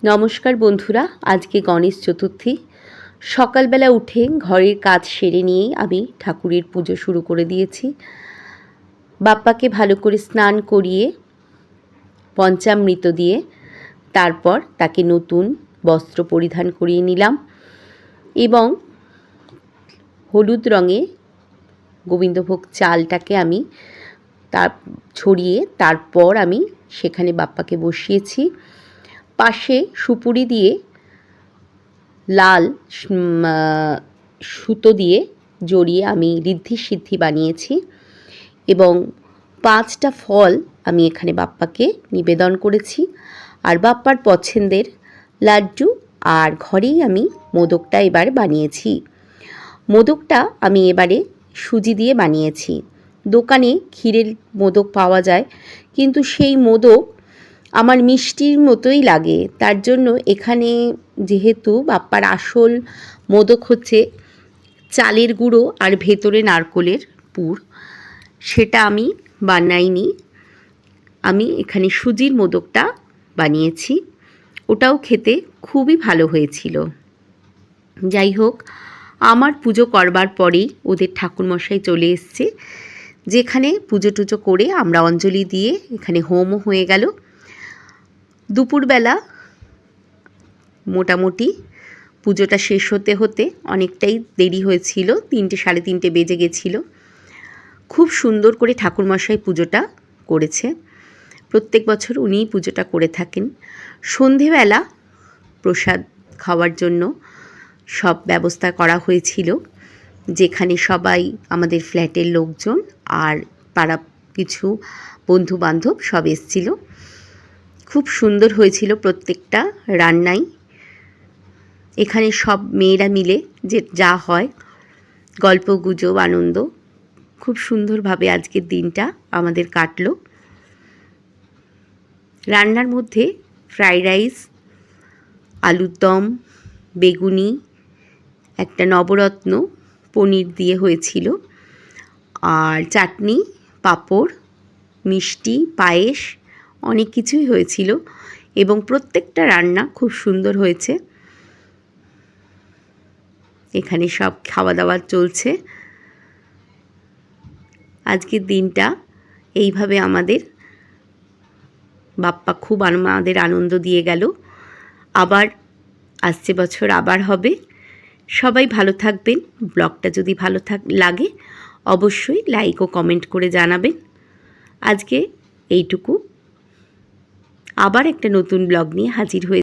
নমস্কার বন্ধুরা, আজকে গণেশ চতুর্থী। সকালবেলা উঠে ঘরের কাজ সেরে নিয়েই আমি ঠাকুরের পুজো শুরু করে দিয়েছি। বাপ্পাকে ভালো করে স্নান করিয়ে পঞ্চামৃত দিয়ে তারপর তাকে নতুন বস্ত্র পরিধান করিয়ে নিলাম এবং হলুদ রঙে গোবিন্দভোগ চালটাকে আমি ছড়িয়ে তারপর আমি সেখানে বাপ্পাকে বসিয়েছি। পাশে সুপুরি দিয়ে লাল সুতো দিয়ে জড়িয়ে আমি ঋদ্ধি সিদ্ধি বানিয়েছি এবং 5টা ফল আমি এখানে বাপ্পাকে নিবেদন করেছি। আর বাপ্পার পছন্দের লাড্ডু আর ঘরেই আমি মোদকটা এবার বানিয়েছি। মোদকটা আমি এবারে সুজি দিয়ে বানিয়েছি। দোকানে ক্ষীরের মোদক পাওয়া যায়, কিন্তু সেই মোদক আমার মিষ্টির মতোই লাগে। তার জন্য এখানে যেহেতু বাপ্পার আসল মোদক হচ্ছে চালের গুঁড়ো আর ভেতরে নারকোলের পুর, সেটা আমি বানাইনি। আমি এখানে সুজির মোদকটা বানিয়েছি, ওটাও খেতে খুবই ভালো হয়েছিল। যাই হোক, আমার পুজো করবার পরেই ওদের ঠাকুরমশাই চলে এসছে, যেখানে পুজো টুজো করে আমরা অঞ্জলি দিয়ে এখানে হোমও হয়ে গেল। দুপুরবেলা মোটামুটি পুজোটা শেষ হতে হতে অনেকটাই দেরি হয়েছিল, 3টে সাড়ে 3টে বেজে গেছিল। খুব সুন্দর করে ঠাকুরমশাই পুজোটা করেছে। প্রত্যেক বছর উনিই পুজোটা করে থাকেন। সন্ধেবেলা প্রসাদ খাওয়ার জন্য সব ব্যবস্থা করা হয়েছিল, যেখানে সবাই আমাদের ফ্ল্যাটের লোকজন আর পাড়া কিছু বন্ধু বান্ধব সব এসেছিল। খুব সুন্দর হয়েছিল প্রত্যেকটা রান্নাই। এখানে সব মেয়েরা মিলে যে যা হয় গল্প গুজব আনন্দ, খুব সুন্দরভাবে আজকের দিনটা আমাদের কাটলো। রান্নার মধ্যে ফ্রাইড রাইস, আলুর দম, বেগুনি, একটা নবরত্ন পনির দিয়ে হয়েছিল, আর চাটনি, পাঁপড়, মিষ্টি, পায়েস, অনেক কিছুই হয়েছিল এবং প্রত্যেকটা রান্না খুব সুন্দর হয়েছে। এখানে সব খাওয়া দাওয়া চলছে। আজকের দিনটা এইভাবে আমাদের বাপ্পা খুব আমাদের আনন্দ দিয়ে গেল। আবার আসছে বছর আবার হবে। সবাই ভালো থাকবেন। ব্লগটা যদি ভালো লাগে অবশ্যই লাইক ও কমেন্ট করে জানাবেন। আজকে এইটুকু। আবার একটা নতুন ব্লগ নিয়ে হাজির হয়ে